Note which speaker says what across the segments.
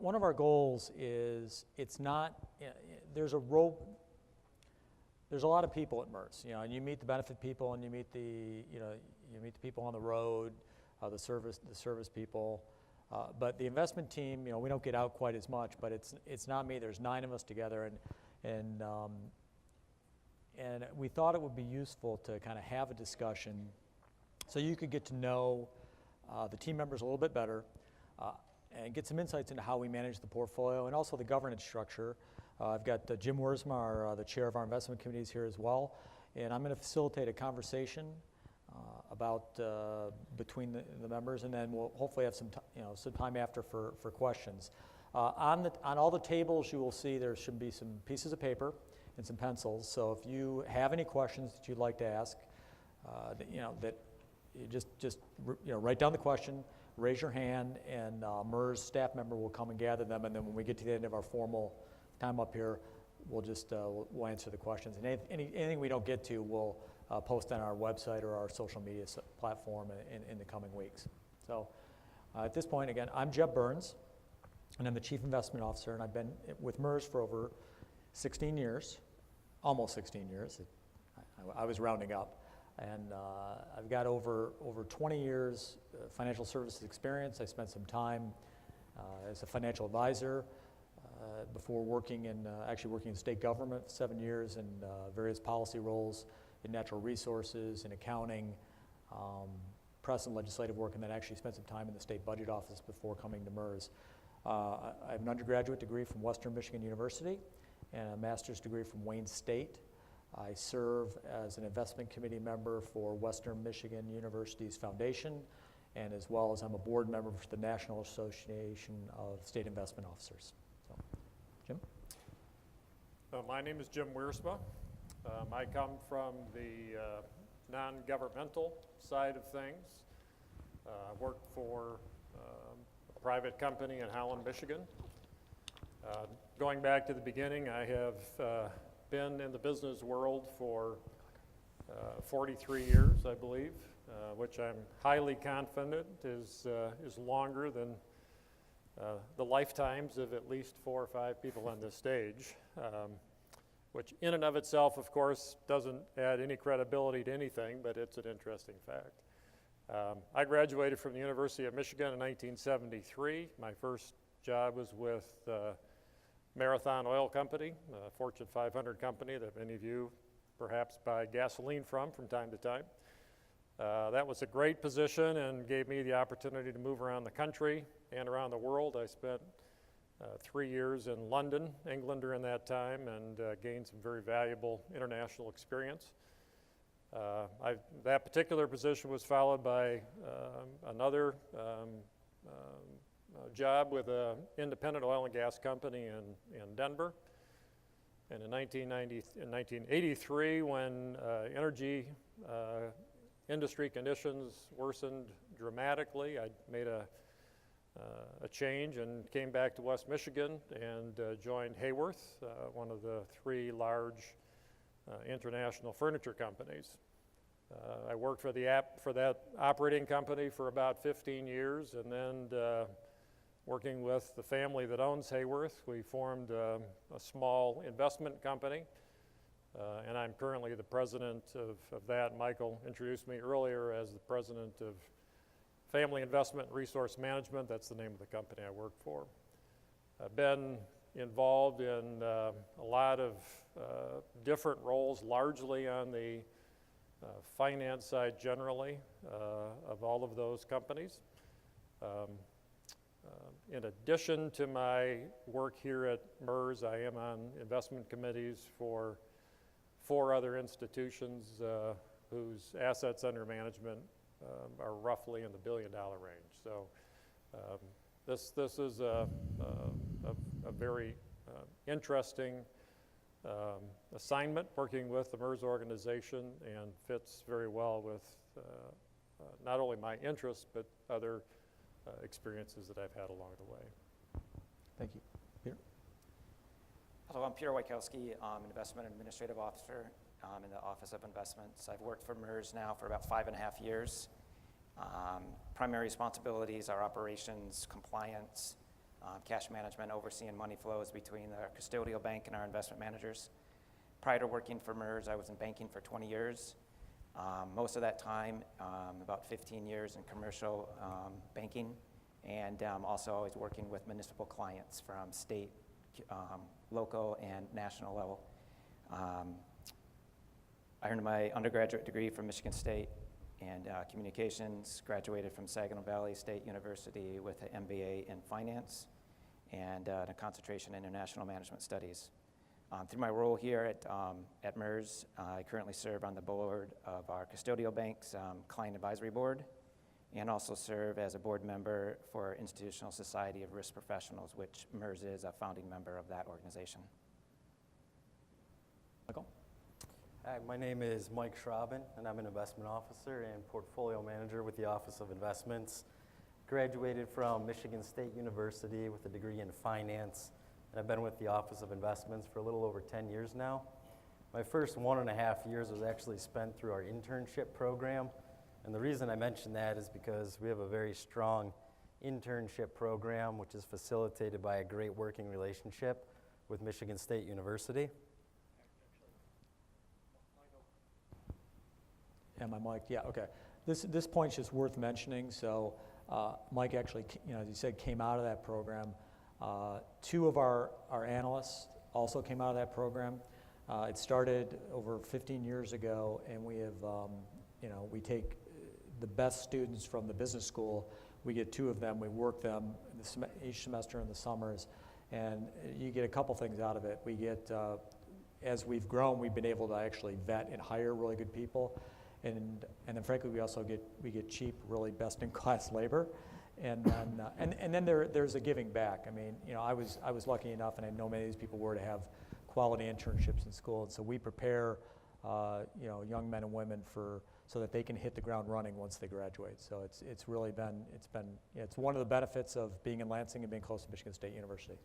Speaker 1: one of our goals is it's not, there's a lot of people at MERS, and you meet the benefit people and you meet the people on the road, the service people, but the investment team, we don't get out quite as much, but it's not me. There's 9 of us together, and we thought it would be useful to kind of have a discussion so you could get to know the team members a little bit better, and get some insights into how we manage the portfolio and also the governance structure. I've got Jim Wiersma, the chair of our investment committees here as well, and I'm going to facilitate a conversation about between the members, and then we'll hopefully have some time after for questions. On all the tables you will see there should be some pieces of paper and some pencils. So if you have any questions that you'd like to ask, that you just write down the question, raise your hand, and MERS staff member will come and gather them. And then when we get to the end of our formal time up here, we'll just we'll answer the questions. And anything we don't get to, we'll post on our website or our social media platform in the coming weeks. So at this point, again, I'm Jeb Burns, and I'm the Chief Investment Officer, and I've been with MERS for over 16 years, almost 16 years. I was rounding up. And I've got over 20 years financial services experience. I spent some time as a financial advisor before working in state government for 7 years in various policy roles in natural resources, in accounting, press and legislative work, and then actually spent some time in the state budget office before coming to MERS. I have an undergraduate degree from Western Michigan University and a master's degree from Wayne State. I serve as an investment committee member for Western Michigan University's foundation, and as well as I'm a board member for the National Association of State Investment Officers. So, Jim?
Speaker 2: My name is Jim Wiersma. I come from the non-governmental side of things. I work for a private company in Holland, Michigan. Going back to the beginning, I have been in the business world for 43 years, I believe, which I'm highly confident is longer than the lifetimes of at least 4 or 5 people on this stage, which in and of itself, of course, doesn't add any credibility to anything, but it's an interesting fact. I graduated from the University of Michigan in 1973. My first job was with Marathon Oil Company, a Fortune 500 company that many of you perhaps buy gasoline from time to time. That was a great position and gave me the opportunity to move around the country and around the world. I spent 3 years in London, England during that time, and gained some very valuable international experience. That particular position was followed by another job with an independent oil and gas company in Denver. And in 1983, when energy industry conditions worsened dramatically, I made a change and came back to West Michigan and joined Hayworth, one of the 3 large international furniture companies. I worked for that operating company for about 15 years, and then working with the family that owns Hayworth, we formed a small investment company, and I'm currently the president of that. Michael introduced me earlier as the president of Family Investment and Resource Management. That's the name of the company I work for. I've been involved in a lot of different roles, largely on the finance side generally of all of those companies. In addition to my work here at MERS, I am on investment committees for 4 other institutions whose assets under management are roughly in the $1 billion range. So this is a very interesting assignment, working with the MERS organization, and fits very well with not only my interests, but other experiences that I've had along the way.
Speaker 1: Thank you. Peter?
Speaker 3: Hello, I'm Peter Wajkowski. I'm an investment administrative officer in the Office of Investments. I've worked for MERS now for about 5.5 years. Primary responsibilities are operations, compliance, cash management, overseeing money flows between our custodial bank and our investment managers. Prior to working for MERS, I was in banking for 20 years. Most of that time, about 15 years in commercial banking, and also always working with municipal clients from state, local, and national level. I earned my undergraduate degree from Michigan State and communications, graduated from Saginaw Valley State University with an MBA in finance and a concentration in international management studies. Through my role here at MERS, I currently serve on the board of our custodial bank's client advisory board, and also serve as a board member for Institutional Society of Risk Professionals, which MERS is a founding member of that organization.
Speaker 1: Michael?
Speaker 4: Hi, my name is Mike Schraben, and I'm an investment officer and portfolio manager with the Office of Investments. Graduated from Michigan State University with a degree in finance, and I've been with the Office of Investments for a little over 10 years now. My first 1.5 years was actually spent through our internship program, and the reason I mention that is because we have a very strong internship program which is facilitated by a great working relationship with Michigan State University.
Speaker 1: Am I mic'd? Yeah, okay. This point's just worth mentioning. So Mike actually, as you said, came out of that program. 2 of our analysts also came out of that program. It started over 15 years ago, and we have, we take the best students from the business school. We get 2 of them. We work them each semester in the summers, and you get a couple things out of it. We get, as we've grown, we've been able to actually vet and hire really good people. And then frankly, we get cheap, really best-in-class labor, and then there's a giving back. I mean, I was lucky enough, and I know many of these people were, to have quality internships in school, and so we prepare, young men and women so that they can hit the ground running once they graduate. So it's one of the benefits of being in Lansing and being close to Michigan State University.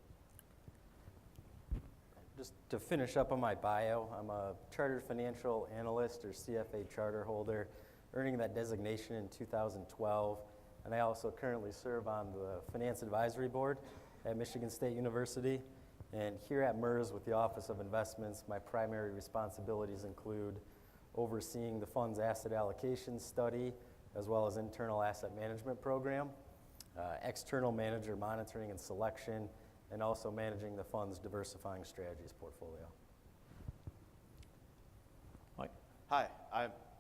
Speaker 4: Just to finish up on my bio, I'm a Chartered Financial Analyst, or CFA charter holder, earning that designation in 2012. And I also currently serve on the Finance Advisory Board at Michigan State University. And here at MERS with the Office of Investments, my primary responsibilities include overseeing the fund's asset allocation study, as well as internal asset management program, external manager monitoring and selection, and also managing the fund's diversifying strategies portfolio.
Speaker 1: Mike?
Speaker 5: Hi,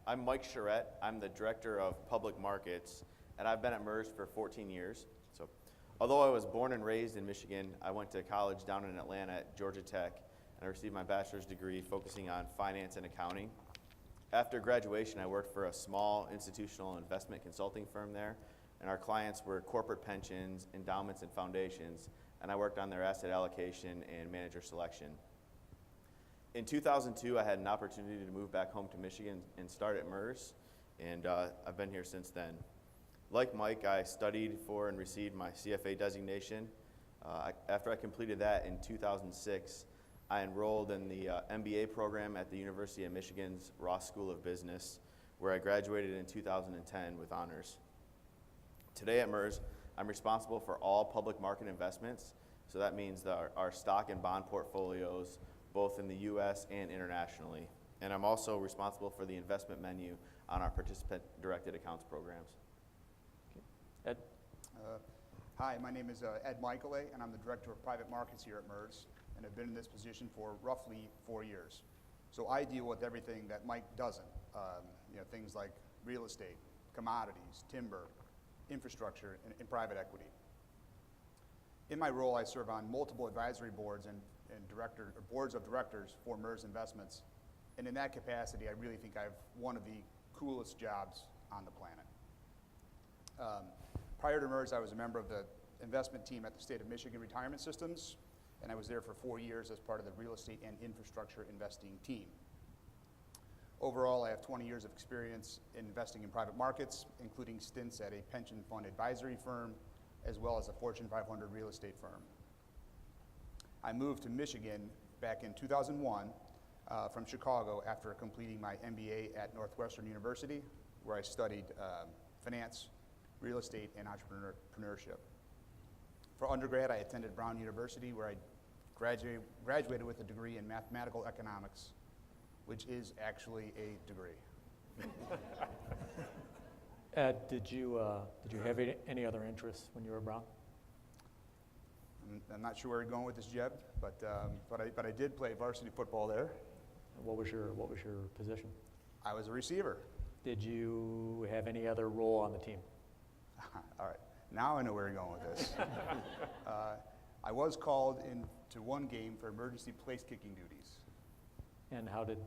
Speaker 5: I'm Mike Charette. I'm the Director of Public Markets, and I've been at MERS for 14 years. So, although I was born and raised in Michigan, I went to college down in Atlanta at Georgia Tech, and I received my bachelor's degree focusing on finance and accounting. After graduation, I worked for a small institutional investment consulting firm there, and our clients were corporate pensions, endowments, and foundations, and I worked on their asset allocation and manager selection. In 2002, I had an opportunity to move back home to Michigan and start at MERS, and I've been here since then. Like Mike, I studied for and received my CFA designation. After I completed that in 2006, I enrolled in the MBA program at the University of Michigan's Ross School of Business, where I graduated in 2010 with honors. Today at MERS, I'm responsible for all public market investments, so that means our stock and bond portfolios, both in the U.S. and internationally. And I'm also responsible for the investment menu on our participant-directed accounts programs.
Speaker 1: Ed?
Speaker 6: Hi, my name is Ed Michaele, and I'm the Director of Private Markets here at MERS, and I've been in this position for roughly 4 years. So I deal with everything that Mike doesn't, things like real estate, commodities, timber, infrastructure, and private equity. In my role, I serve on multiple advisory boards and boards of directors for MERS Investments, and in that capacity, I really think I have one of the coolest jobs on the planet. Prior to MERS, I was a member of the investment team at the State of Michigan Retirement Systems, and I was there for 4 years as part of the real estate and infrastructure investing team. Overall, I have 20 years of experience in investing in private markets, including stints at a pension fund advisory firm, as well as a Fortune 500 real estate firm. I moved to Michigan back in 2001 from Chicago after completing my MBA at Northwestern University, where I studied finance, real estate, and entrepreneurship. For undergrad, I attended Brown University, where I graduated with a degree in mathematical economics, which is actually a degree.
Speaker 1: Ed, did you have any other interests when you were at Brown?
Speaker 6: I'm not sure where you're going with this, Jeb, but I did play varsity football there.
Speaker 1: What was your position?
Speaker 6: I was a receiver.
Speaker 1: Did you have any other role on the team?
Speaker 6: All right, now I know where you're going with this. I was called into one game for emergency place kicking duties.
Speaker 1: And how did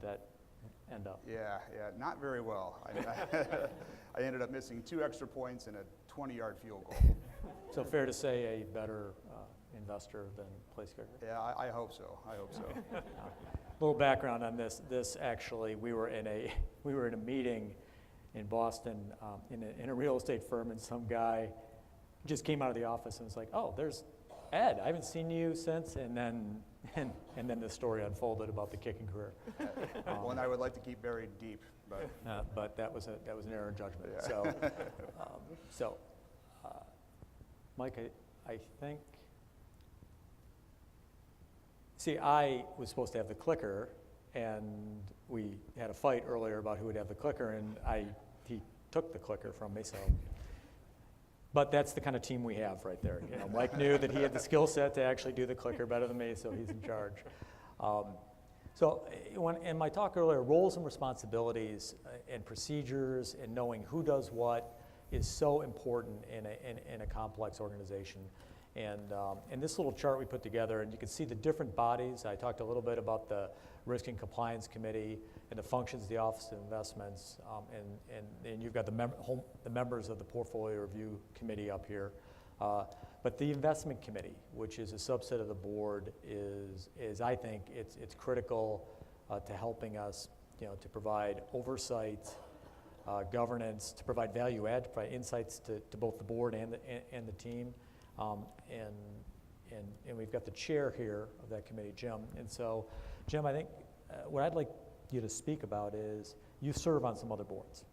Speaker 1: that end up?
Speaker 6: Yeah, not very well. I ended up missing 2 extra points and a 20-yard field goal.
Speaker 1: So fair to say a better investor than place kicker?
Speaker 6: Yeah, I hope so.
Speaker 1: Little background on this. This actually, we were in a meeting in Boston in a real estate firm, and some guy just came out of the office and was like, "Oh, there's Ed. I haven't seen you since." And then the story unfolded about the kicking career.
Speaker 6: One I would like to keep buried deep, but
Speaker 1: But that was an error in judgment.
Speaker 6: Yeah.
Speaker 1: So, Mike, I think. See, I was supposed to have the clicker, and we had a fight earlier about who would have the clicker, and he took the clicker from me. So, but that's the kind of team we have right there. You know, Mike knew that he had the skill set to actually do the clicker better than me, so he's in charge. So, in my talk earlier, roles and responsibilities and procedures and knowing who does what is so important in a complex organization. And this little chart we put together, and you can see the different bodies. I talked a little bit about the Risk and Compliance Committee and the functions of the Office of Investments, and you've got the members of the Portfolio Review Committee up here. But the Investment Committee, which is a subset of the board, is I think it's critical to helping us, to provide oversight, governance, to provide value add, to provide insights to both the board and the team. And we've got the chair here of that committee, Jim. And so, Jim, I think what I'd like you to speak about is you serve on some other boards,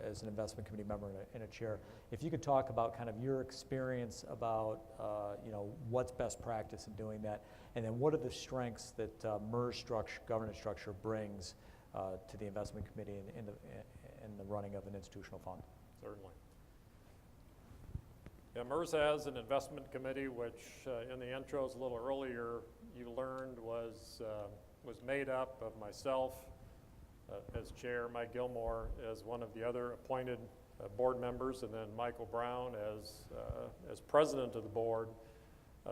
Speaker 1: as an investment committee member and a chair. If you could talk about kind of your experience about, what's best practice in doing that, and then what are the strengths that MERS governance structure brings to the investment committee in the running of an institutional fund.
Speaker 2: Certainly. Yeah, MERS has an investment committee, which in the intros a little earlier you learned was made up of myself as chair, Mike Gilmore as one of the other appointed board members, and then Michael Brown as president of the board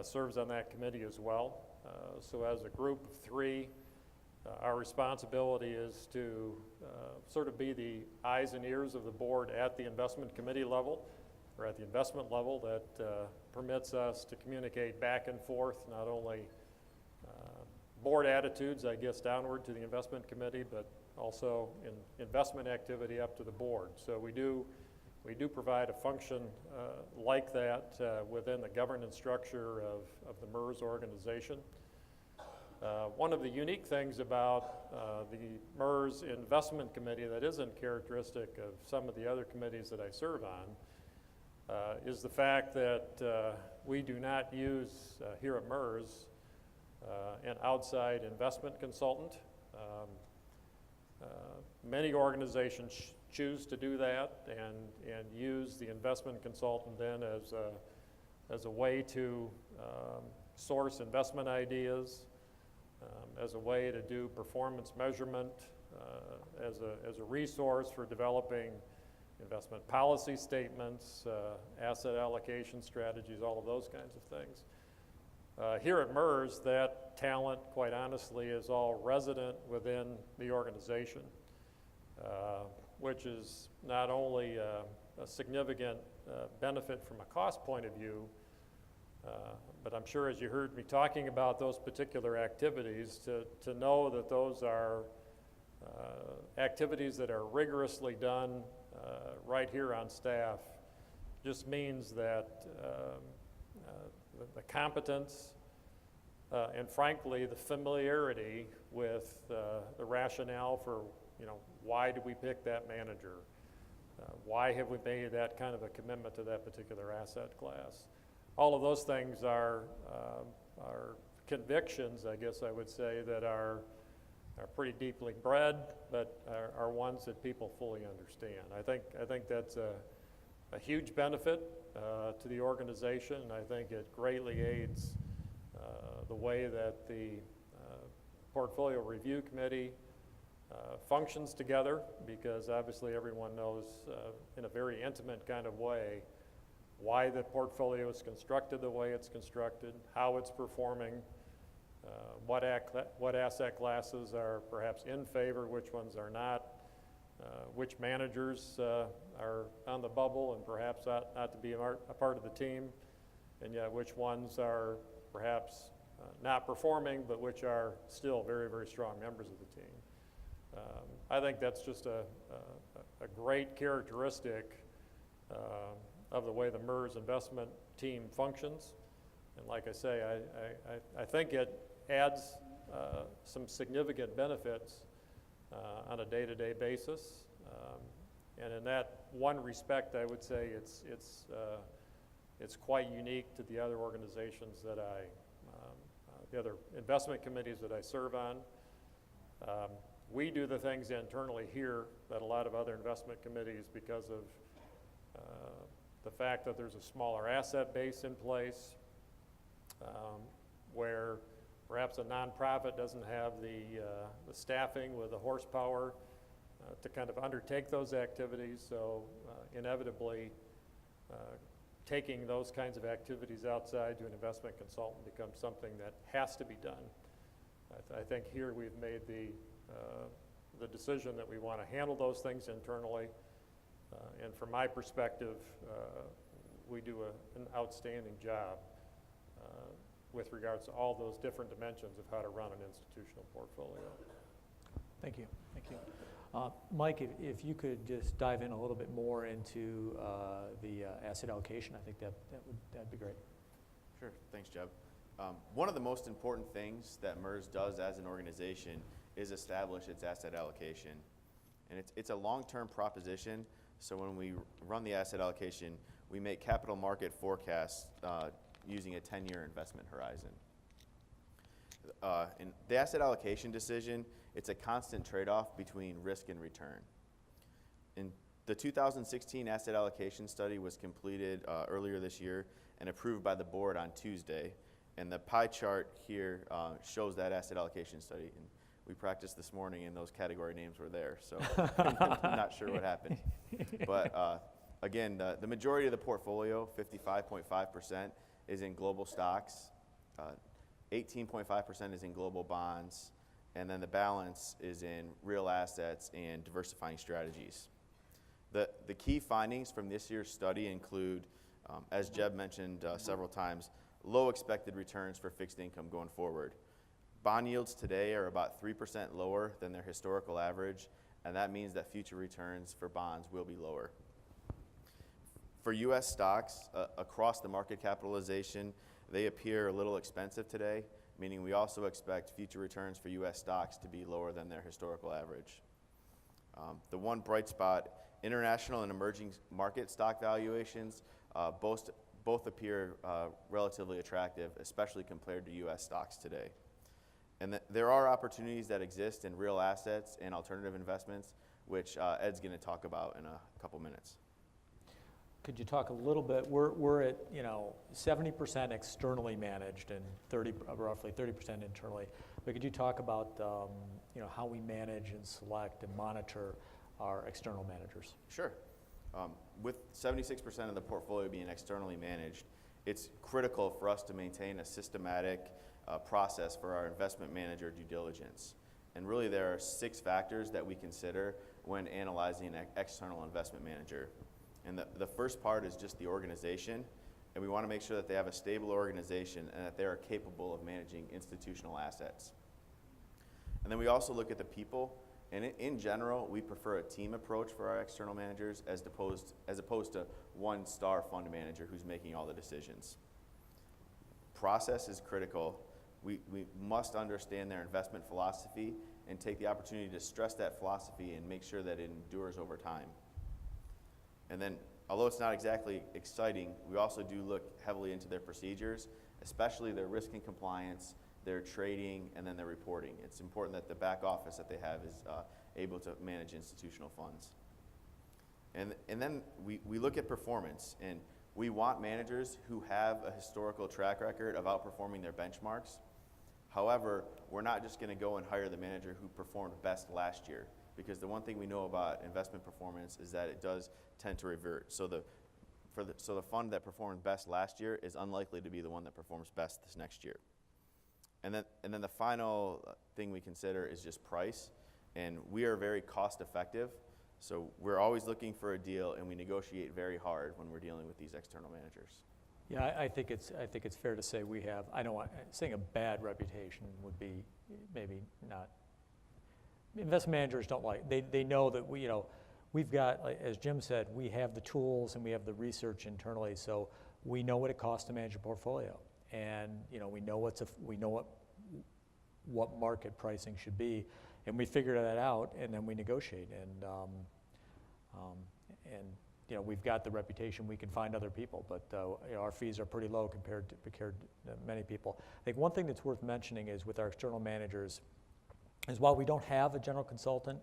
Speaker 2: serves on that committee as well. So as a group of 3, our responsibility is to sort of be the eyes and ears of the board at the investment committee level, or at the investment level, that permits us to communicate back and forth, not only board attitudes, I guess, downward to the investment committee, but also in investment activity up to the board. So we do provide a function like that within the governance structure of the MERS organization. One of the unique things about the MERS Investment Committee that isn't characteristic of some of the other committees that I serve on is the fact that we do not use here at MERS an outside investment consultant. Many organizations choose to do that and use the investment consultant then as a way to source investment ideas, as a way to do performance measurement, as a resource for developing investment policy statements, asset allocation strategies, all of those kinds of things. Here at MERS, that talent, quite honestly, is all resident within the organization, which is not only a significant benefit from a cost point of view, but I'm sure as you heard me talking about those particular activities, to know that those are activities that are rigorously done right here on staff just means that the competence and frankly the familiarity with the rationale for why do we pick that manager, why have we made that kind of a commitment to that particular asset class, all of those things are convictions, I guess I would say, that are pretty deeply bred, but are ones that people fully understand. I think that's a huge benefit to the organization, and I think it greatly aids the way that the Portfolio Review Committee functions together, because obviously everyone knows in a very intimate kind of way why the portfolio is constructed the way it's constructed, how it's performing, what asset classes are perhaps in favor, which ones are not, which managers are on the bubble and perhaps not to be a part of the team, and yet which ones are perhaps not performing, but which are still very, very strong members of the team. I think that's just a great characteristic of the way the MERS investment team functions. And like I say, I think it adds some significant benefits on a day-to-day basis. And in that one respect, I would say it's quite unique to the other organizations that the other investment committees that I serve on. We do the things internally here that a lot of other investment committees, because of the fact that there's a smaller asset base in place, where perhaps a nonprofit doesn't have the staffing with the horsepower to kind of undertake those activities. So inevitably, taking those kinds of activities outside to an investment consultant becomes something that has to be done. I think here we've made the decision that we want to handle those things internally. And from my perspective, we do an outstanding job with regards to all those different dimensions of how to run an institutional portfolio.
Speaker 1: Thank you. Thank you. Mike, if you could just dive in a little bit more into the asset allocation, I think that'd be great.
Speaker 5: Sure. Thanks, Jeb. One of the most important things that MERS does as an organization is establish its asset allocation. And it's a long-term proposition. So when we run the asset allocation, we make capital market forecasts using a 10-year investment horizon. In the asset allocation decision, it's a constant trade-off between risk and return. In the 2016 asset allocation study was completed earlier this year and approved by the board on Tuesday. And the pie chart here shows that asset allocation study. And we practiced this morning and those category names were there, so I'm not sure what happened. But again, the majority of the portfolio, 55.5%, is in global stocks. 18.5% is in global bonds, and then the balance is in real assets and diversifying strategies. The key findings from this year's study include, as Jeb mentioned several times, low expected returns for fixed income going forward. Bond yields today are about 3% lower than their historical average, and that means that future returns for bonds will be lower. For U.S. stocks, across the market capitalization, they appear a little expensive today, meaning we also expect future returns for U.S. stocks to be lower than their historical average. The one bright spot, international and emerging market stock valuations both appear relatively attractive, especially compared to U.S. stocks today. And there are opportunities that exist in real assets and alternative investments, which Ed's going to talk about in a couple minutes.
Speaker 1: Could you talk a little bit? We're at 70% externally managed and roughly 30% internally. But could you talk about how we manage and select and monitor our external managers?
Speaker 5: Sure. With 76% of the portfolio being externally managed, it's critical for us to maintain a systematic process for our investment manager due diligence. And really there are 6 factors that we consider when analyzing an external investment manager. And the first part is just the organization, and we want to make sure that they have a stable organization and that they are capable of managing institutional assets. And then we also look at the people, and in general, we prefer a team approach for our external managers as opposed to one star fund manager who's making all the decisions. Process is critical. We must understand their investment philosophy and take the opportunity to stress that philosophy and make sure that it endures over time. And then although it's not exactly exciting, we also do look heavily into their procedures, especially their risk and compliance, their trading, and then their reporting. It's important that the back office that they have is able to manage institutional funds. And then we look at performance, and we want managers who have a historical track record of outperforming their benchmarks. However, we're not just going to go and hire the manager who performed best last year, because the one thing we know about investment performance is that it does tend to revert. So the fund that performed best last year is unlikely to be the one that performs best this next year. And then the final thing we consider is just price, and we are very cost effective. So we're always looking for a deal, and we negotiate very hard when we're dealing with these external managers.
Speaker 1: Yeah, I think it's fair to say we have, I know saying a bad reputation would be maybe not. Investment managers don't like, they know that we've got, like, as Jim said, we have the tools and we have the research internally, so we know what it costs to manage a portfolio. And we know what market pricing should be, and we figure that out, and then we negotiate. And we've got the reputation. We can find other people, but our fees are pretty low compared to many people. I think one thing that's worth mentioning is with our external managers, is while we don't have a general consultant,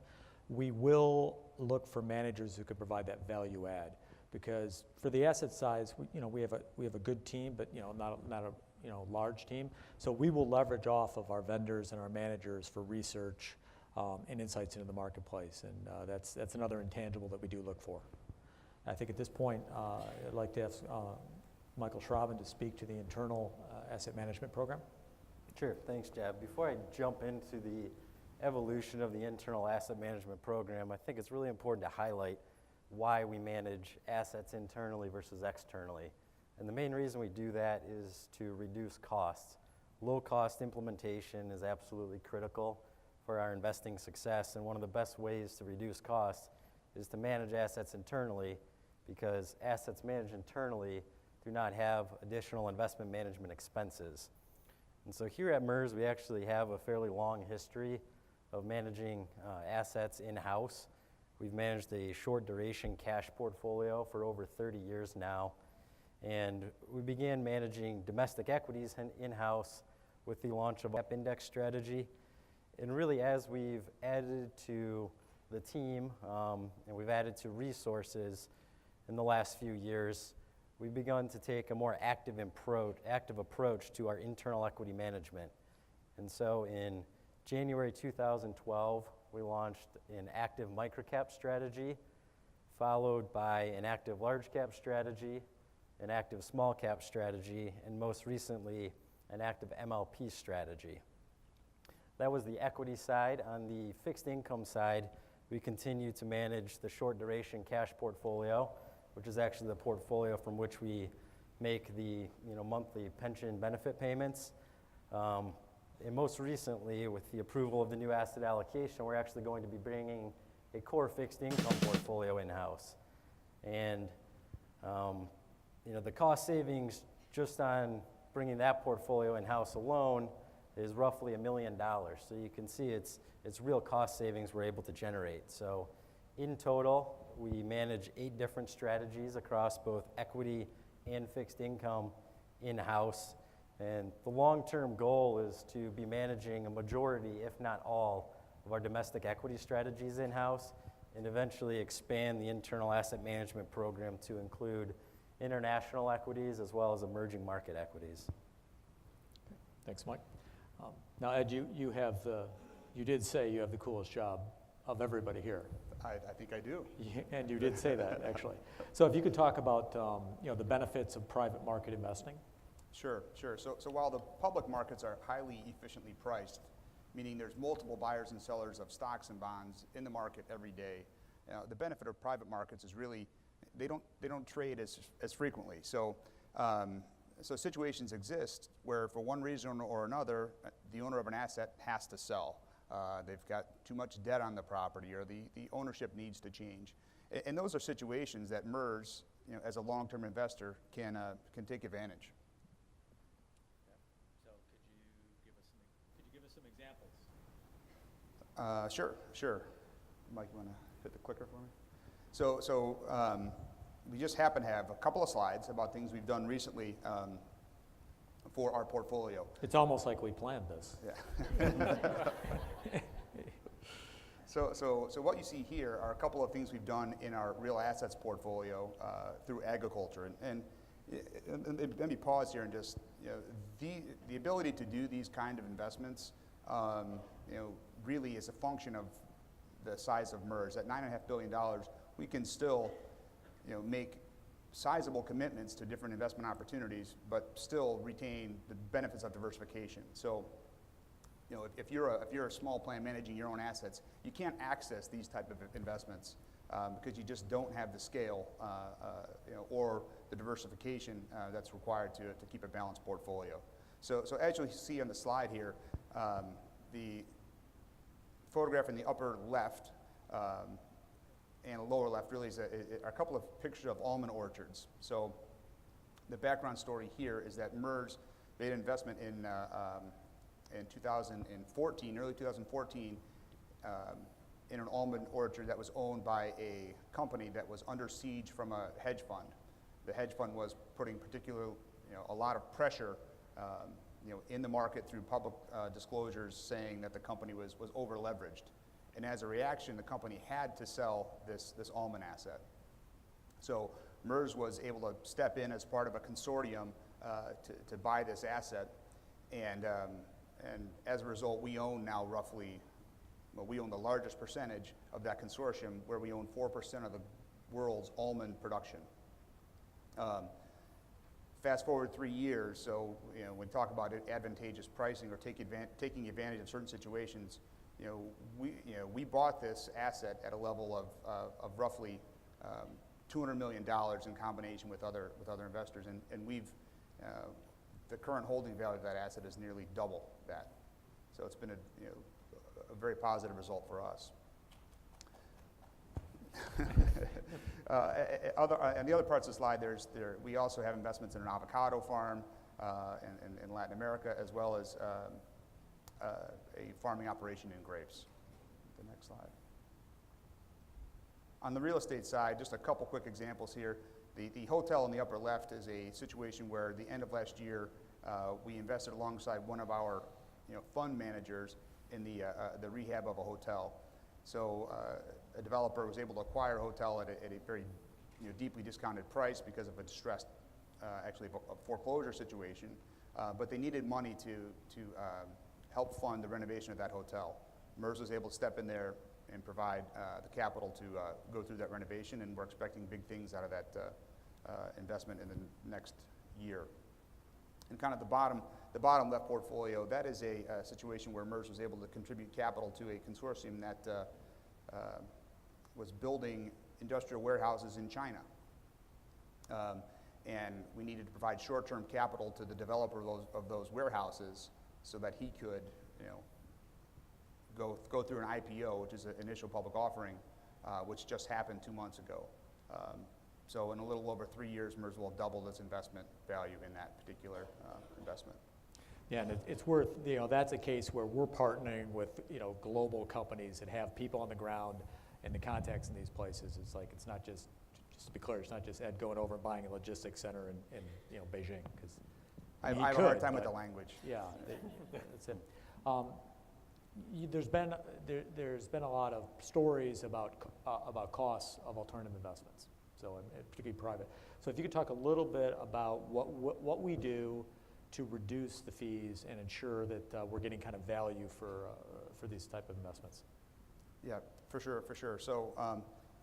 Speaker 1: we will look for managers who could provide that value add. Because for the asset size, we have a good team, but not a large team. So we will leverage off of our vendors and our managers for research and insights into the marketplace, and that's another intangible that we do look for. I think at this point, I'd like to ask Michael Schraben to speak to the internal asset management program.
Speaker 4: Sure, thanks, Jeb. Before I jump into the evolution of the internal asset management program, I think it's really important to highlight why we manage assets internally versus externally. And the main reason we do that is to reduce costs. Low-cost implementation is absolutely critical for our investing success, and one of the best ways to reduce costs is to manage assets internally, because assets managed internally do not have additional investment management expenses. And so here at MERS, we actually have a fairly long history of managing assets in-house. We've managed a short duration cash portfolio for over 30 years now. And we began managing domestic equities in-house with the launch of our index strategy. And really, as we've added to the team and we've added to resources in the last few years, we've begun to take a more active approach to our internal equity management. And so in January 2012, we launched an active microcap strategy, followed by an active large cap strategy, an active small cap strategy, and most recently, an active MLP strategy. That was the equity side. On the fixed income side, we continue to manage the short duration cash portfolio, which is actually the portfolio from which we make the monthly pension benefit payments. And most recently, with the approval of the new asset allocation, we're actually going to be bringing a core fixed income portfolio in-house. And the cost savings just on bringing that portfolio in-house alone is roughly $1 million. So you can see it's real cost savings we're able to generate. So in total, we manage 8 different strategies across both equity and fixed income in-house. And the long-term goal is to be managing a majority, if not all, of our domestic equity strategies in-house, and eventually expand the internal asset management program to include international equities as well as emerging market equities.
Speaker 1: Thanks, Mike. Now, Ed, you did say you have the coolest job of everybody here.
Speaker 6: I think I do.
Speaker 1: And you did say that, actually. So if you could talk about the benefits of private market investing.
Speaker 6: Sure. So while the public markets are highly efficiently priced, meaning there's multiple buyers and sellers of stocks and bonds in the market every day, the benefit of private markets is really they don't trade as frequently. So situations exist where, for one reason or another, the owner of an asset has to sell. They've got too much debt on the property, or the ownership needs to change. And those are situations that MERS, as a long-term investor, can take advantage.
Speaker 1: So could you give us some examples?
Speaker 6: Sure. Mike, you want to hit the clicker for me? So we just happen to have a couple of slides about things we've done recently for our portfolio.
Speaker 1: It's almost like we planned this.
Speaker 6: Yeah. So what you see here are a couple of things we've done in our real assets portfolio through agriculture. And let me pause here and just, the ability to do these kind of investments, really is a function of the size of MERS. At $9.5 billion, we can still, make sizable commitments to different investment opportunities, but still retain the benefits of diversification. So, if you're a small plan managing your own assets, you can't access these type of investments because you just don't have the scale, or the diversification that's required to keep a balanced portfolio. So as you see on the slide here, the photograph in the upper left and lower left really is a couple of pictures of almond orchards. So the background story here is that MERS made an investment in 2014, early 2014, in an almond orchard that was owned by a company that was under siege from a hedge fund. The hedge fund was putting a lot of pressure, in the market through public disclosures saying that the company was over leveraged. And as a reaction, the company had to sell this almond asset. So MERS was able to step in as part of a consortium to buy this asset. And as a result, we own now we own the largest percentage of that consortium, where we own 4% of the world's almond production. Fast forward 3 years, so when we talk about advantageous pricing or taking advantage of certain situations, we bought this asset at a level of roughly $200 million in combination with other investors, and the current holding value of that asset is nearly double that. So it's been a very positive result for us. And the other parts of the slide, we also have investments in an avocado farm in Latin America, as well as a farming operation in grapes. The next slide. On the real estate side, just a couple quick examples here. The hotel in the upper left is a situation where at the end of last year, we invested alongside one of our fund managers in the rehab of a hotel. So a developer was able to acquire a hotel at a very deeply discounted price because of a distressed, actually a foreclosure situation, but they needed money to help fund the renovation of that hotel. MERS was able to step in there and provide the capital to go through that renovation, and we're expecting big things out of that investment in the next year. And kind of the bottom left portfolio, that is a situation where MERS was able to contribute capital to a consortium that was building industrial warehouses in China. And we needed to provide short-term capital to the developer of those warehouses so that he could, go through an IPO, which is an initial public offering, which just happened 2 months ago. So in a little over 3 years, MERS will double its investment value in that particular investment.
Speaker 1: Yeah, and it's worth, that's a case where we're partnering with, global companies that have people on the ground and the contacts in these places. It's not just to be clear, it's not just Ed going over and buying a logistics center in Beijing, because
Speaker 6: I have a hard time with the language.
Speaker 1: Yeah, that's it. There's been a lot of stories about costs of alternative investments, so and particularly private. So if you could talk a little bit about what we do to reduce the fees and ensure that we're getting kind of value for these type of investments.
Speaker 6: Yeah, for sure. So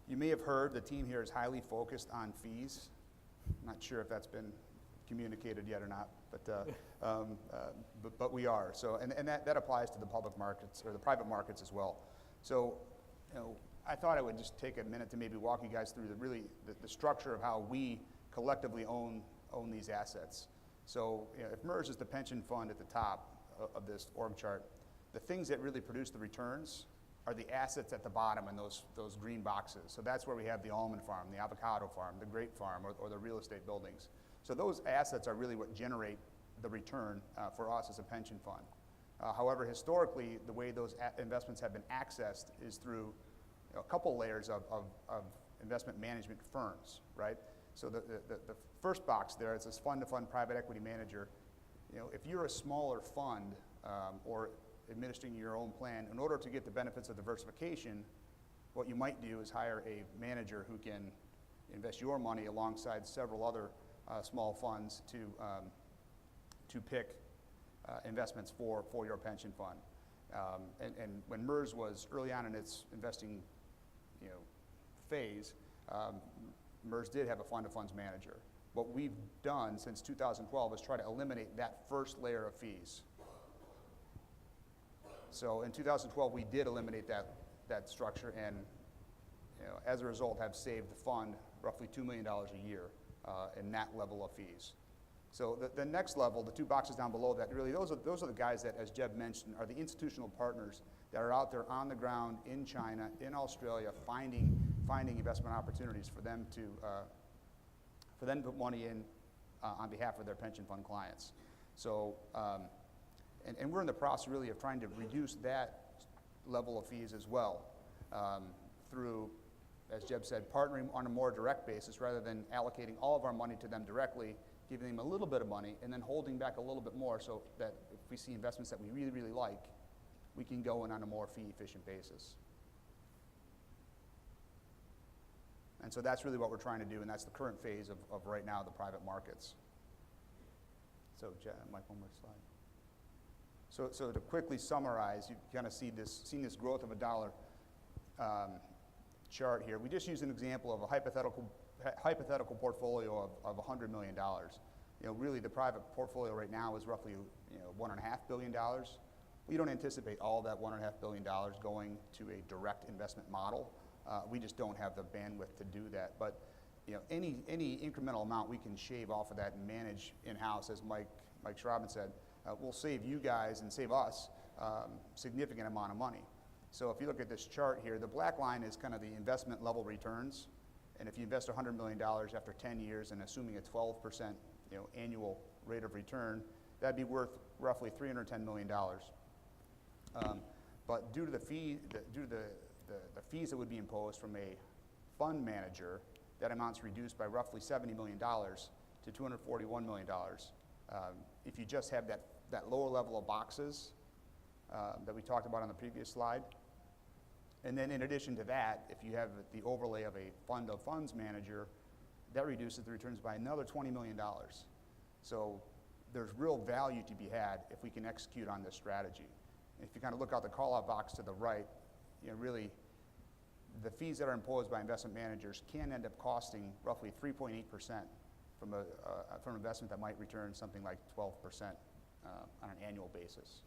Speaker 6: you may have heard the team here is highly focused on fees. I'm not sure if that's been communicated yet or not, but we are. So and that applies to the public markets or the private markets as well. So I thought I would just take a minute to maybe walk you guys through the structure of how we collectively own these assets. So if MERS is the pension fund at the top of this org chart, the things that really produce the returns are the assets at the bottom in those green boxes. So that's where we have the almond farm, the avocado farm, the grape farm, or the real estate buildings. So those assets are really what generate the return for us as a pension fund. However, historically, the way those investments have been accessed is through a couple layers of investment management firms, right? So the first box there is this fund-to-fund private equity manager. You know, if you're a smaller fund or administering your own plan, in order to get the benefits of diversification, what you might do is hire a manager who can invest your money alongside several other small funds to pick investments for your pension fund. And when MERS was early on in its investing, you know, phase, MERS did have a fund-of-funds manager. What we've done since 2012 is try to eliminate that first layer of fees. So in 2012, we did eliminate that structure, and you know, as a result, have saved the fund roughly $2 million a year in that level of fees. So the next level, the two boxes down below that, really those are the guys that, as Jeb mentioned, are the institutional partners that are out there on the ground in China, in Australia, finding investment opportunities for them to put money in on behalf of their pension fund clients. So, and we're in the process really of trying to reduce that level of fees as well through, as Jeb said, partnering on a more direct basis rather than allocating all of our money to them directly, giving them a little bit of money and then holding back a little bit more so that if we see investments that we really, really like, we can go in on a more fee-efficient basis. And so that's really what we're trying to do, and that's the current phase of right now, the private markets. So, Mike, one more slide. So to quickly summarize, you kind of seen this growth of a dollar chart here. We just used an example of a hypothetical portfolio of $100 million. You know, really the private portfolio right now is roughly, you know, $1.5 billion. We don't anticipate all that $1.5 billion going to a direct investment model. We just don't have the bandwidth to do that. But you know, any incremental amount we can shave off of that and manage in-house, as Mike Schraben said, will save you guys and save us significant amount of money. So if you look at this chart here, the black line is kind of the investment level returns. And if you invest $100 million after 10 years and assuming a 12% annual rate of return, that'd be worth roughly $310 million. But due to the fees that would be imposed from a fund manager, that amount's reduced by roughly $70 million to $241 million. If you just have that lower level of boxes that we talked about on the previous slide. And then in addition to that, if you have the overlay of a fund of funds manager, that reduces the returns by another $20 million. So there's real value to be had if we can execute on this strategy. If you kind of look out the call-out box to the right, you know, really the fees that are imposed by investment managers can end up costing roughly 3.8% from an investment that might return something like 12% on an annual basis.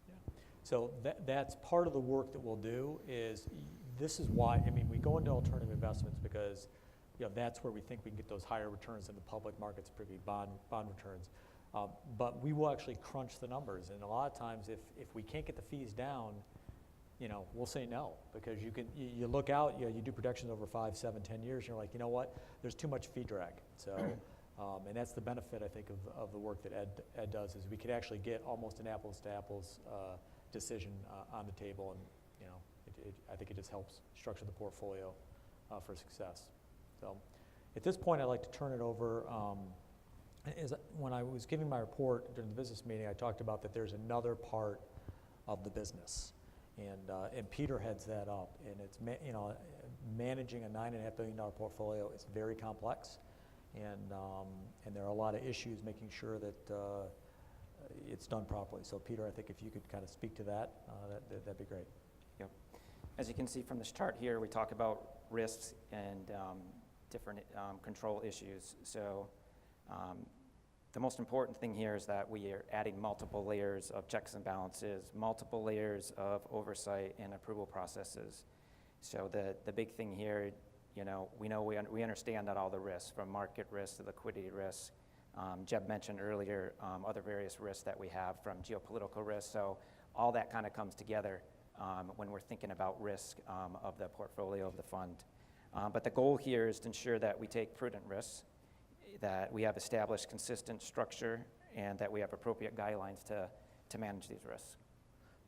Speaker 1: Yeah. So that's part of the work that we'll do. This is why, I mean, we go into alternative investments because, you know, that's where we think we can get those higher returns than the public markets, particularly bond returns. But we will actually crunch the numbers, and a lot of times if we can't get the fees down, you know, we'll say no, because you look out, you know, you do projections over 5, 7, 10 years, and you're like, you know what, there's too much fee drag. So, and that's the benefit, I think, of the work that Ed does, is we could actually get almost an apples to apples decision on the table, and you know, I think it just helps structure the portfolio for success. So, at this point, I'd like to turn it over. When I was giving my report during the business meeting, I talked about that there's another part of the business, and Peter heads that up, and it's managing a $9.5 billion portfolio is very complex, and there are a lot of issues making sure that it's done properly. So Peter, I think if you could kind of speak to that, that'd be great.
Speaker 3: Yep. As you can see from this chart here, we talk about risks and different control issues. So the most important thing here is that we are adding multiple layers of checks and balances, multiple layers of oversight and approval processes. So the big thing here, you know we understand that all the risks, from market risk to liquidity risk. Jeb mentioned earlier other various risks that we have, from geopolitical risk. So all that kind of comes together when we're thinking about risk of the portfolio of the fund. But the goal here is to ensure that we take prudent risks, that we have established consistent structure, and that we have appropriate guidelines to manage these risks.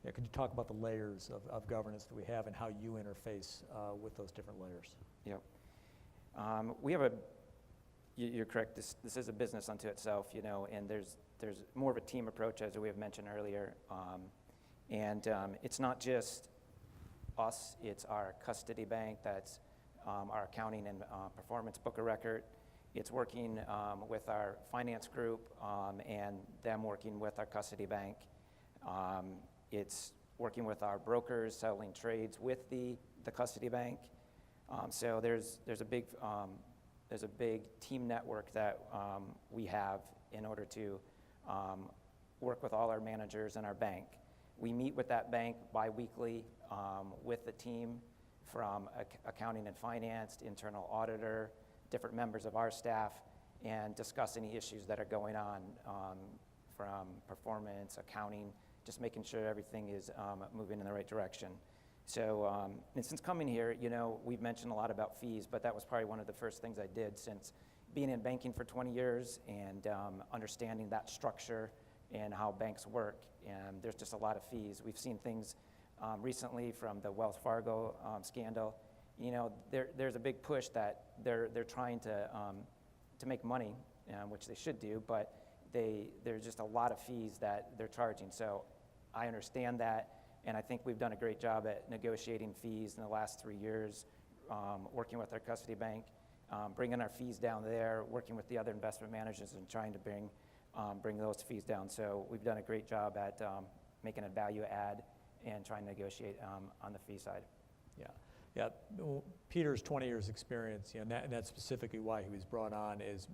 Speaker 1: Yeah, could you talk about the layers of governance that we have and how you interface with those different layers?
Speaker 3: Yep. We have you're correct, this is a business unto itself, you know, and there's more of a team approach, as we have mentioned earlier. It's not just us, it's our custody bank, that's our accounting and performance book of record. It's working with our finance group and them working with our custody bank. It's working with our brokers, settling trades with the custody bank. So there's a big team network that we have in order to work with all our managers in our bank. We meet with that bank bi-weekly with the team from accounting and finance, internal auditor, different members of our staff, and discuss any issues that are going on from performance, accounting, just making sure everything is moving in the right direction. So, and since coming here, you know, we've mentioned a lot about fees, but that was probably one of the first things I did since being in banking for 20 years and understanding that structure and how banks work. And there's just a lot of fees. We've seen things recently from the Wells Fargo scandal. You know, there's a big push that they're trying to make money, which they should do, but there's just a lot of fees that they're charging. So I understand that, and I think we've done a great job at negotiating fees in the last 3 years, working with our custody bank, bringing our fees down there, working with the other investment managers and trying to bring those fees down. So we've done a great job at making a value add and trying to negotiate on the fee side.
Speaker 1: Yeah. Well, Peter's 20 years experience, you know, and that's specifically why he was brought on is,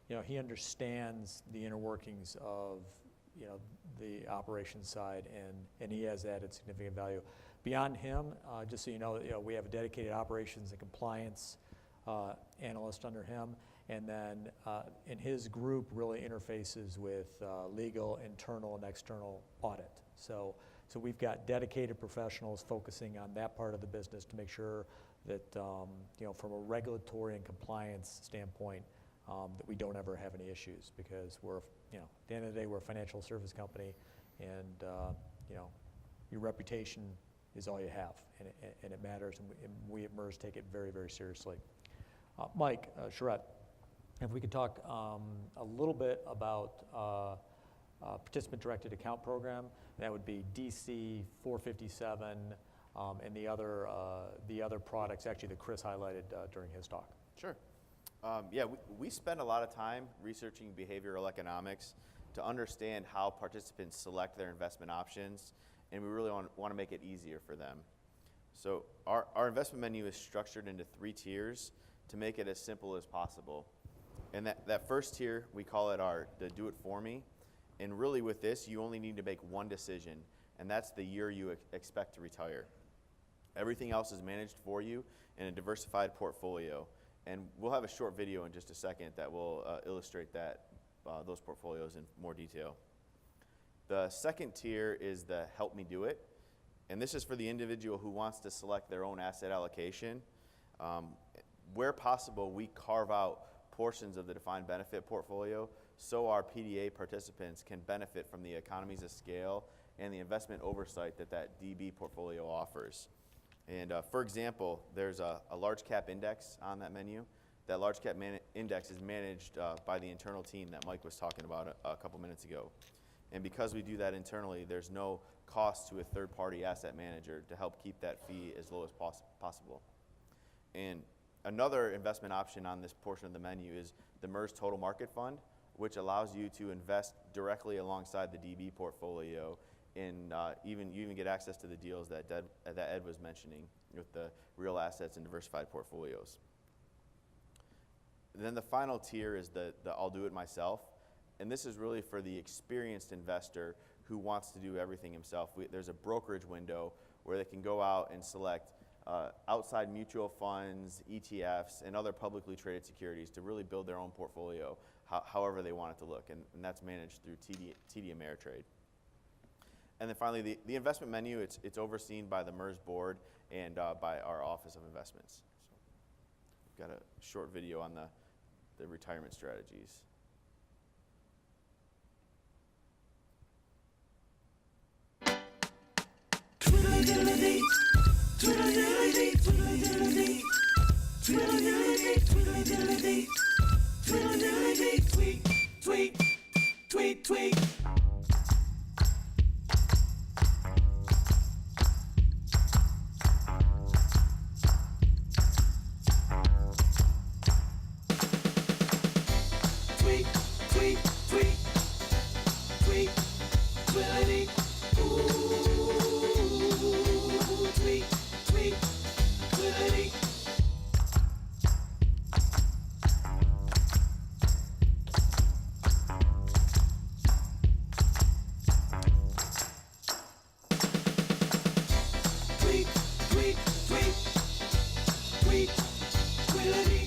Speaker 1: you know, he understands the inner workings of, you know, the operations side, and he has added significant value. Beyond him, just so you know, we have a dedicated operations and compliance analyst under him, and then in his group really interfaces with legal, internal, and external audit. So we've got dedicated professionals focusing on that part of the business to make sure that, you know, from a regulatory and compliance standpoint, that we don't ever have any issues, because we're, you know, at the end of the day, we're a financial service company, and, you know, your reputation is all you have, and it matters, and we at MERS take it very, very seriously. Mike, Charette, if we could talk a little bit about participant-directed account program. That would be DC 457 and the other products, actually, that Chris highlighted during his talk.
Speaker 5: Sure. Yeah, we spend a lot of time researching behavioral economics to understand how participants select their investment options, and we really want to make it easier for them. So our investment menu is structured into 3 tiers to make it as simple as possible. And that first tier, we call it the do it for me. And really with this, you only need to make one decision, and that's the year you expect to retire. Everything else is managed for you in a diversified portfolio. And we'll have a short video in just a second that will illustrate those portfolios in more detail. The second tier is the help me do it. And this is for the individual who wants to select their own asset allocation. Where possible, we carve out portions of the defined benefit portfolio so our PDA participants can benefit from the economies of scale and the investment oversight that DB portfolio offers. And for example, there's a large cap index on that menu. That large cap index is managed by the internal team that Mike was talking about a couple minutes ago. And because we do that internally, there's no cost to a third-party asset manager to help keep that fee as low as possible. And another investment option on this portion of the menu is the MERS Total Market Fund, which allows you to invest directly alongside the DB portfolio, and you even get access to the deals that Ed was mentioning with the real assets and diversified portfolios. And then the final tier is the I'll do it myself, and this is really for the experienced investor who wants to do everything himself. There's a brokerage window where they can go out and select outside mutual funds, ETFs, and other publicly traded securities to really build their own portfolio however they want it to look, and that's managed through TD Ameritrade. And then finally, the investment menu, it's overseen by the MERS board and by our Office of Investments. So we've got a short video on the retirement strategies.
Speaker 7: Twiddle-diddle-dee, twiddle-diddle-dee, twiddle-diddle-dee, twiddle-diddle-dee, twiddle-diddle-dee. Tweedledee, tweedledee, tweet, tweet, tweet, tweet. Tweet, tweet, tweet, tweet, tweedledee. Ooh, tweet, tweet, tweedledee. Tweet, tweet, tweet, tweet, tweedledee.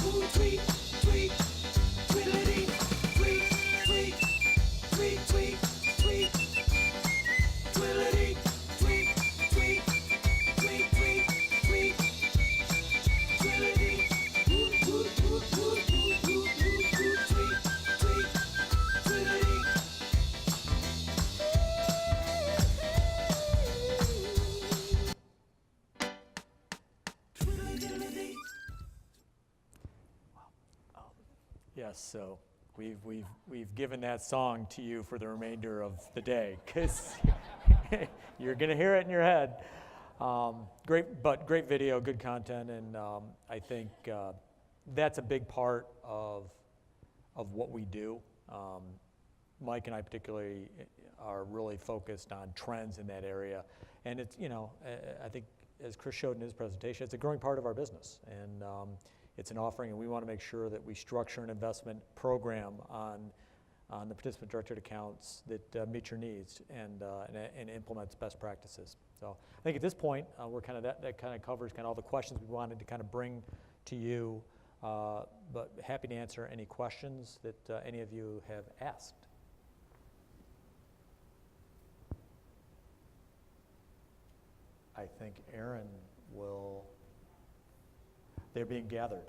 Speaker 7: Ooh, tweet, tweet, tweedledee. Tweet, tweet, tweet, tweet, tweet, tweedledee. Tweet, tweet, tweet, tweet, tweet, tweedledee. Woot, woot, woot, woot, woot, woot, woot, woot, tweet, tweet, tweedledee. Tweedledee.
Speaker 1: Yes, so we've given that song to you for the remainder of the day, because you're going to hear it in your head. Great video, good content, and I think that's a big part of what we do. Mike and I particularly are really focused on trends in that area, and it's, I think as Chris showed in his presentation, it's a growing part of our business, and it's an offering, and we want to make sure that we structure an investment program on the participant directed accounts that meet your needs and implements best practices. So I think at this point, we're kind of that kind of covers kind of all the questions we wanted to kind of bring to you, but happy to answer any questions that any of you have asked. I think Aaron will, they're being gathered.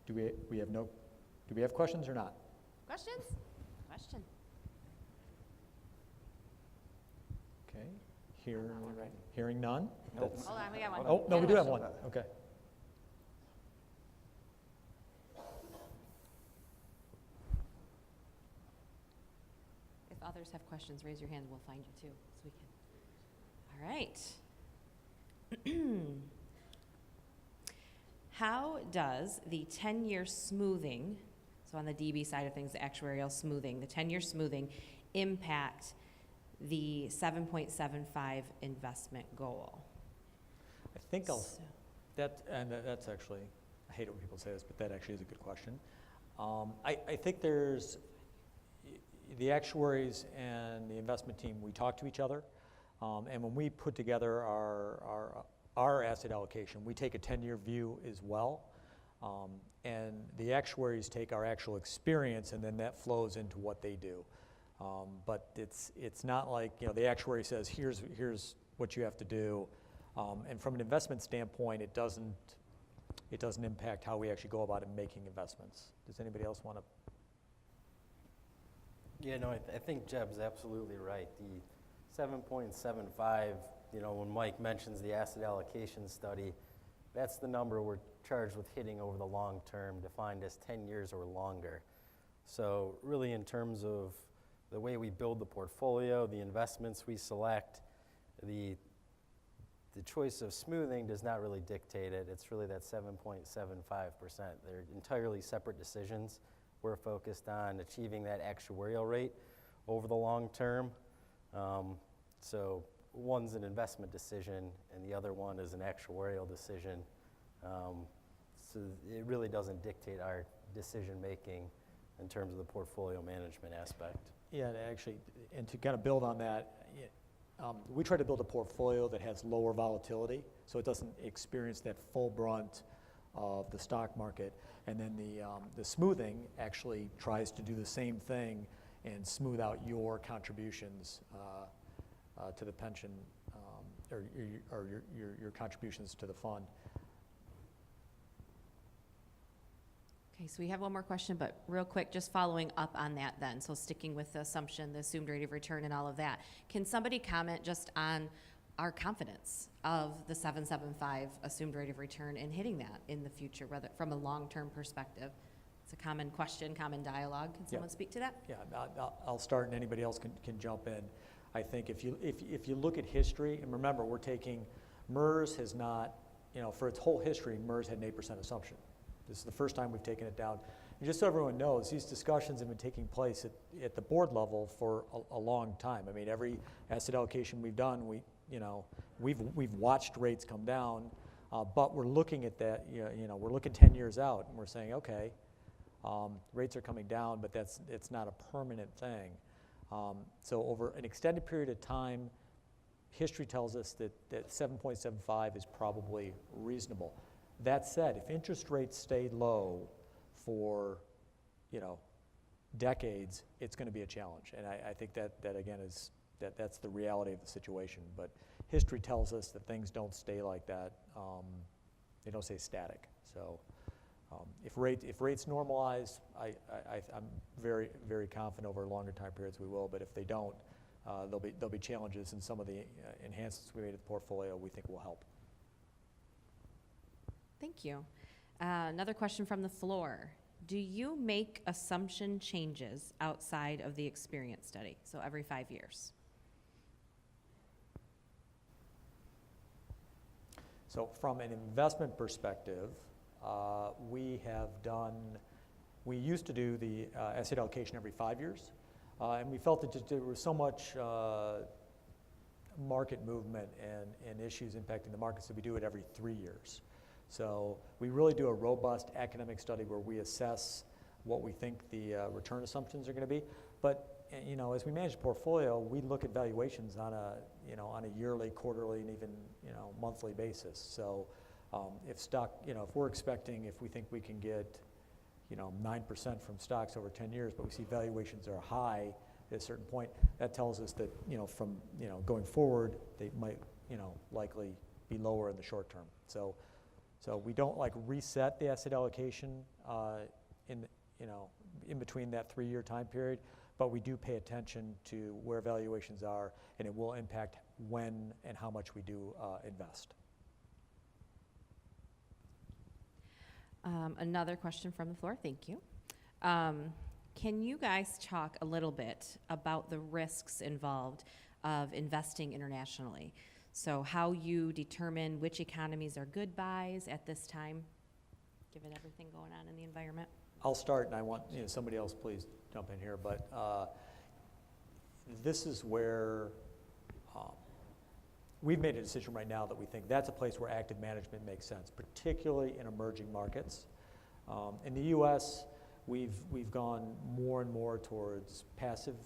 Speaker 1: Do we have questions or not?
Speaker 8: Questions? Question.
Speaker 1: Okay, hearing none?
Speaker 3: Nope.
Speaker 8: Hold on, we got one.
Speaker 1: Oh, no, we do have one, okay.
Speaker 8: If others have questions, raise your hand, we'll find you too, so we can. All right. How does the 10-year smoothing, so on the DB side of things, the actuarial smoothing, the 10-year smoothing impact the 7.75 investment goal?
Speaker 1: I think that's actually, I hate it when people say this, but that actually is a good question. I think there's, the actuaries and the investment team, we talk to each other, and when we put together our asset allocation, we take a 10-year view as well, and the actuaries take our actual experience, and then that flows into what they do. But it's not like, the actuary says, here's what you have to do, and from an investment standpoint, it doesn't impact how we actually go about making investments. Does anybody else want to?
Speaker 4: Yeah, no, I think Jeb's absolutely right. The 7.75, when Mike mentions the asset allocation study, that's the number we're charged with hitting over the long term, defined as 10 years or longer. So really in terms of the way we build the portfolio, the investments we select, the choice of smoothing does not really dictate it. It's really that 7.75%. They're entirely separate decisions. We're focused on achieving that actuarial rate over the long term. So one's an investment decision and the other one is an actuarial decision. So it really doesn't dictate our decision making in terms of the portfolio management aspect.
Speaker 1: Yeah, actually, and to kind of build on that, we try to build a portfolio that has lower volatility, so it doesn't experience that full brunt of the stock market. And then the smoothing actually tries to do the same thing and smooth out your contributions to the pension or your contributions to the fund.
Speaker 8: Okay, so we have one more question, but real quick, just following up on that then, so sticking with the assumption, the assumed rate of return and all of that. Can somebody comment just on our confidence of the 7.75 assumed rate of return and hitting that in the future, whether from a long-term perspective? It's a common question, common dialogue. Can someone speak to that?
Speaker 1: Yeah, I'll start and anybody else can jump in. I think if you look at history, and remember, we're taking, MERS has not, for its whole history, MERS had an 8% assumption. This is the first time we've taken it down. And just so everyone knows, these discussions have been taking place at the board level for a long time. I mean, every asset allocation we've done, we've watched rates come down, but we're looking at that, we're looking 10 years out, and we're saying, okay, rates are coming down, but it's not a permanent thing. So over an extended period of time, history tells us that 7.75 is probably reasonable. That said, if interest rates stay low for, decades, it's going to be a challenge. And I think that again that's the reality of the situation. But history tells us that things don't stay like that. They don't stay static. So if rates normalize, I'm very, very confident over longer time periods we will. But if they don't, there'll be challenges, and some of the enhancements we made to the portfolio we think will help.
Speaker 8: Thank you. Another question from the floor. Do you make assumption changes outside of the experience study, so every 5 years?
Speaker 1: So from an investment perspective, we used to do the asset allocation every 5 years, and we felt that there was so much market movement and issues impacting the markets that we do it every 3 years. So we really do a robust academic study where we assess what we think the return assumptions are going to be. But as we manage the portfolio, we look at valuations on a yearly, quarterly, and even monthly basis. So if we're expecting, if we think we can get 9% from stocks over 10 years, but we see valuations are high at a certain point, that tells us that from going forward, they might likely be lower in the short term. So we don't reset the asset allocation in between that 3-year time period, but we do pay attention to where valuations are, and it will impact when and how much we do invest.
Speaker 8: Another question from the floor. Thank you. Can you guys talk a little bit about the risks involved of investing internationally? So how you determine which economies are good buys at this time, given everything going on in the environment?
Speaker 1: I'll start, and I want somebody else please jump in here, but this is where we've made a decision right now that we think that's a place where active management makes sense, particularly in emerging markets. In the U.S., we've gone more and more towards passive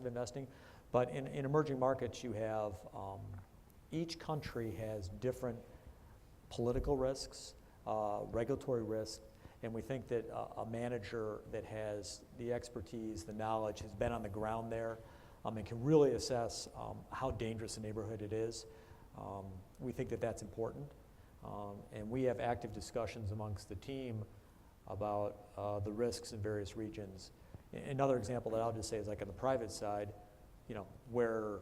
Speaker 1: investing. But in emerging markets, you have each country has different political risks, regulatory risks, and we think that a manager that has the expertise, the knowledge, has been on the ground there, and can really assess how dangerous a neighborhood it is. We think that that's important, and we have active discussions amongst the team about the risks in various regions. Another example that I'll just say is like on the private side, where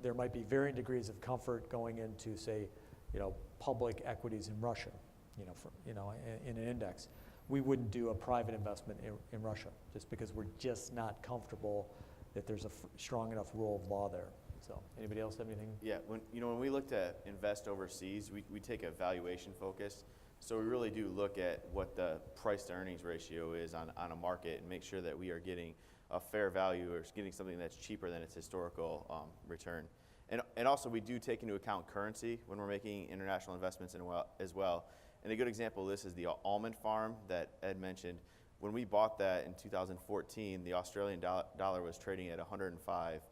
Speaker 1: there might be varying degrees of comfort going into, say, public equities in Russia, in an index. We wouldn't do a private investment in Russia just because we're just not comfortable that there's a strong enough rule of law there. So, anybody else have anything?
Speaker 5: Yeah, when we looked at invest overseas, we take a valuation focus. So we really do look at what the price to earnings ratio is on a market and make sure that we are getting a fair value or getting something that's cheaper than its historical return. And also we do take into account currency when we're making international investments as well. And a good example of this is the almond farm that Ed mentioned. When we bought that in 2014, the Australian dollar was trading at 105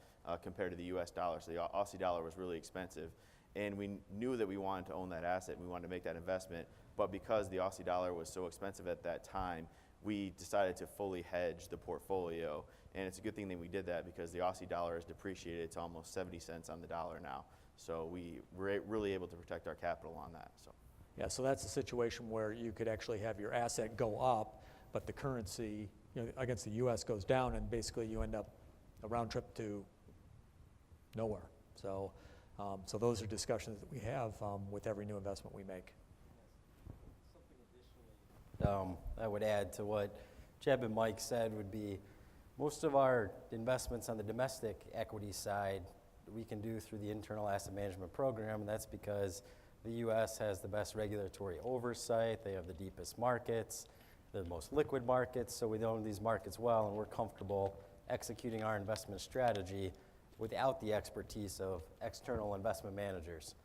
Speaker 5: compared to the US dollar. So the Aussie dollar was really expensive. And we knew that we wanted to own that asset and we wanted to make that investment. But because the Aussie dollar was so expensive at that time, we decided to fully hedge the portfolio. And it's a good thing that we did that because the Aussie dollar has depreciated to almost 70 cents on the dollar now. So we were really able to protect our capital on that. So.
Speaker 1: Yeah, so that's a situation where you could actually have your asset go up, but the currency, against the US goes down, and basically you end up a round trip to nowhere. So, so those are discussions that we have with every new investment we make.
Speaker 4: I would add to what Jeb and Mike said would be most of our investments on the domestic equity side we can do through the internal asset management program, and that's because the U.S. has the best regulatory oversight, they have the deepest markets, the most liquid markets, so we know these markets well, and we're comfortable executing our investment strategy without the expertise of external investment managers.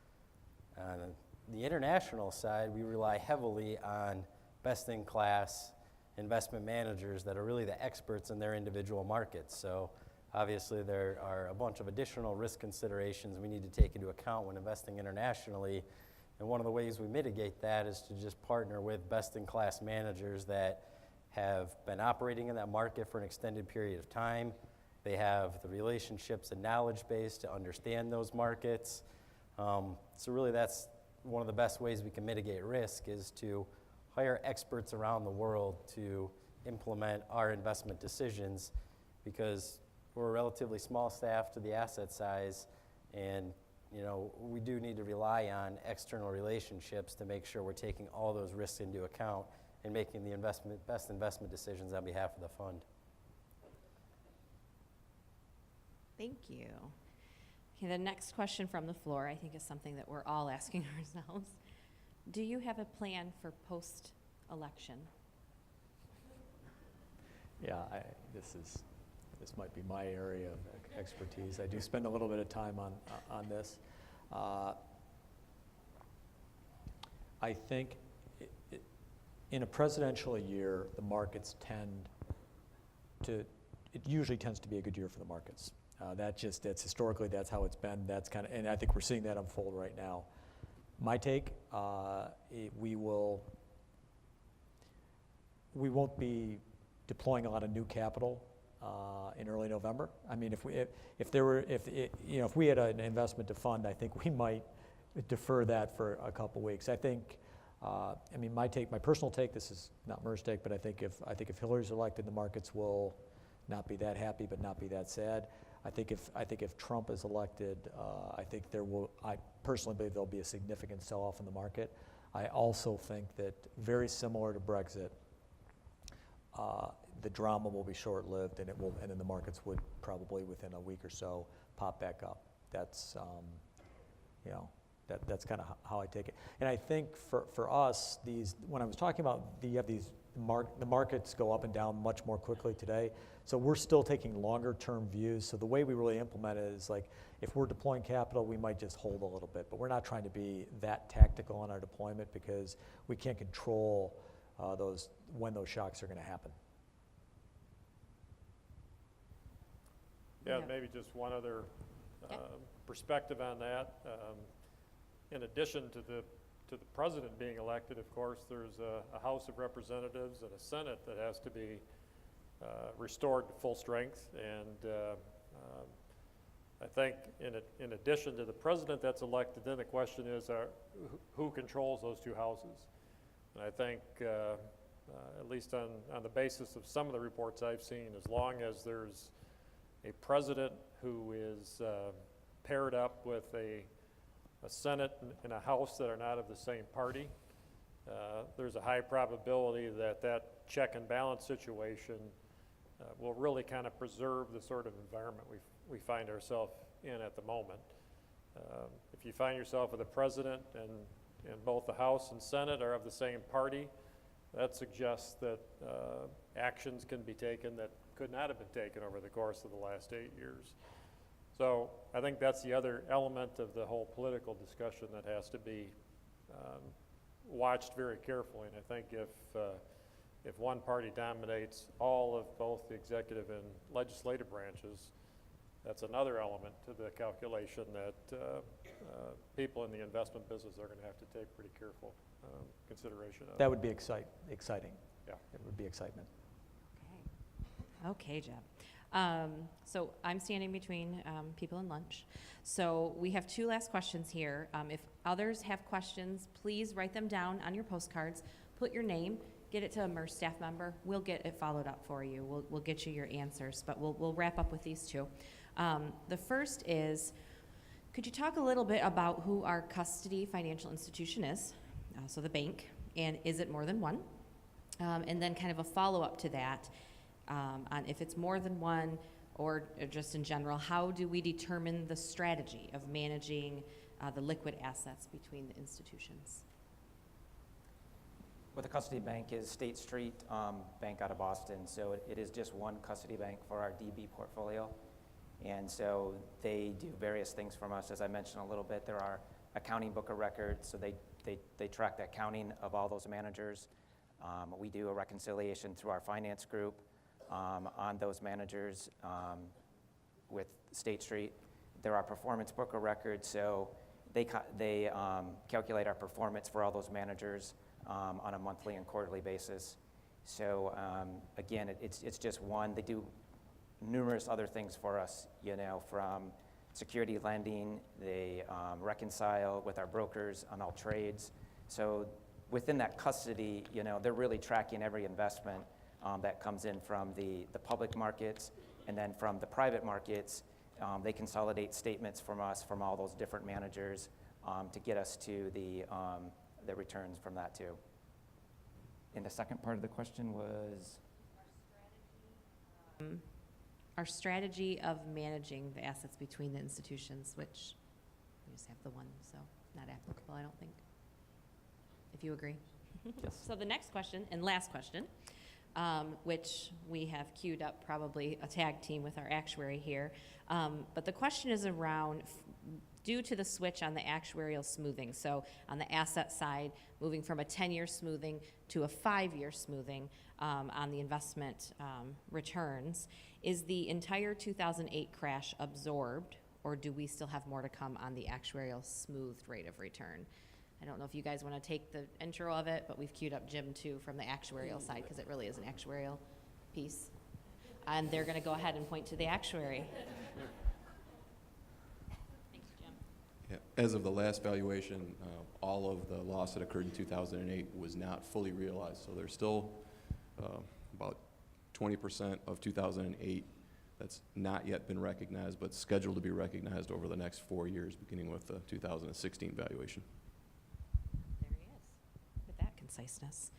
Speaker 4: On the international side, we rely heavily on best-in-class investment managers that are really the experts in their individual markets. So obviously there are a bunch of additional risk considerations we need to take into account when investing internationally. And one of the ways we mitigate that is to just partner with best-in-class managers that have been operating in that market for an extended period of time. They have the relationships and knowledge base to understand those markets. So really that's one of the best ways we can mitigate risk is to hire experts around the world to implement our investment decisions, because we're a relatively small staff to the asset size, and we do need to rely on external relationships to make sure we're taking all those risks into account and making the best investment decisions on behalf of the fund.
Speaker 8: Thank you. Okay, the next question from the floor, I think, is something that we're all asking ourselves. Do you have a plan for post-election?
Speaker 1: Yeah, this might be my area of expertise. I do spend a little bit of time on this. I think in a presidential year, the markets it usually tends to be a good year for the markets. That's historically, that's how it's been. And I think we're seeing that unfold right now. My take, we won't be deploying a lot of new capital in early November. I mean, if we had an investment to fund, I think we might defer that for a couple weeks. I think, my personal take, this is not MERS take, but I think if Hillary's elected, the markets will not be that happy, but not be that sad. I think if Trump is elected, I personally believe there'll be a significant sell-off in the market. I also think that very similar to Brexit, the drama will be short-lived, and then the markets would probably within a week or so pop back up. That's that's kind of how I take it. And I think for us, when I was talking about the markets go up and down much more quickly today. So we're still taking longer-term views. So the way we really implement it is like, if we're deploying capital, we might just hold a little bit, but we're not trying to be that tactical on our deployment because we can't control when those shocks are going to happen.
Speaker 2: Yeah, maybe just one other perspective on that. In addition to the president being elected, of course, there's a House of Representatives and a Senate that has to be restored to full strength. And I think in addition to the president that's elected, then the question is who controls those two houses? And I think, at least on the basis of some of the reports I've seen, as long as there's a president who is paired up with a Senate and a House that are not of the same party, there's a high probability that check and balance situation will really kind of preserve the sort of environment we find ourselves in at the moment. If you find yourself with a president and both the House and Senate are of the same party, that suggests that actions can be taken that could not have been taken over the course of the last 8 years. So I think that's the other element of the whole political discussion that has to be watched very carefully. And I think if one party dominates all of both the executive and legislative branches, that's another element to the calculation that people in the investment business are going to have to take pretty careful consideration of.
Speaker 1: That would be exciting.
Speaker 2: Yeah.
Speaker 1: It would be excitement.
Speaker 8: Okay, Jeb. So I'm standing between people and lunch. So we have two last questions here. If others have questions, please write them down on your postcards. Put your name, get it to a MERS staff member. We'll get it followed up for you. We'll get you your answers, but we'll wrap up with these two. The first is, could you talk a little bit about who our custody financial institution is, so the bank, and is it more than one? And then kind of a follow-up to that, on if it's more than one or just in general, how do we determine the strategy of managing the liquid assets between the institutions?
Speaker 3: Well, the custody bank is State Street Bank out of Boston, so it is just one custody bank for our DB portfolio. And so they do various things from us. As I mentioned a little bit, there are accounting book of records, so they track the accounting of all those managers. We do a reconciliation through our finance group on those managers with State Street. There are performance book of records, so they calculate our performance for all those managers on a monthly and quarterly basis. So again, it's just one. They do numerous other things for us, from security lending. They reconcile with our brokers on all trades. So within that custody, they're really tracking every investment that comes in from the public markets, and then from the private markets, they consolidate statements from us from all those different managers to get us to the returns from that too. And the second part of the question was?
Speaker 8: Our strategy of managing the assets between the institutions, which we just have the one, so not applicable, I don't think. If you agree.
Speaker 3: Yes.
Speaker 8: So the next question and last question, which we have queued up probably a tag team with our actuary here. But the question is around, due to the switch on the actuarial smoothing, so on the asset side, moving from a 10-year smoothing to a 5-year smoothing on the investment returns, is the entire 2008 crash absorbed, or do we still have more to come on the actuarial smoothed rate of return? I don't know if you guys want to take the intro of it, but we've queued up Jim too from the actuarial side, because it really is an actuarial piece. And they're going to go ahead and point to the actuary. Thanks, Jim.
Speaker 9: Yeah, as of the last valuation, all of the loss that occurred in 2008 was not fully realized. So there's still about 20% of 2008 that's not yet been recognized, but scheduled to be recognized over the next 4 years, beginning with the 2016 valuation.
Speaker 8: There he is, with that conciseness.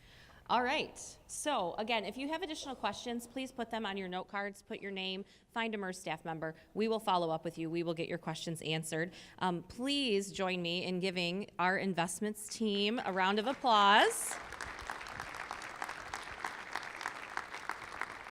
Speaker 8: All right, so again, if you have additional questions, please put them on your note cards, put your name, find a MERS staff member. We will follow up with you. We will get your questions answered. Please join me in giving our investments team a round of applause.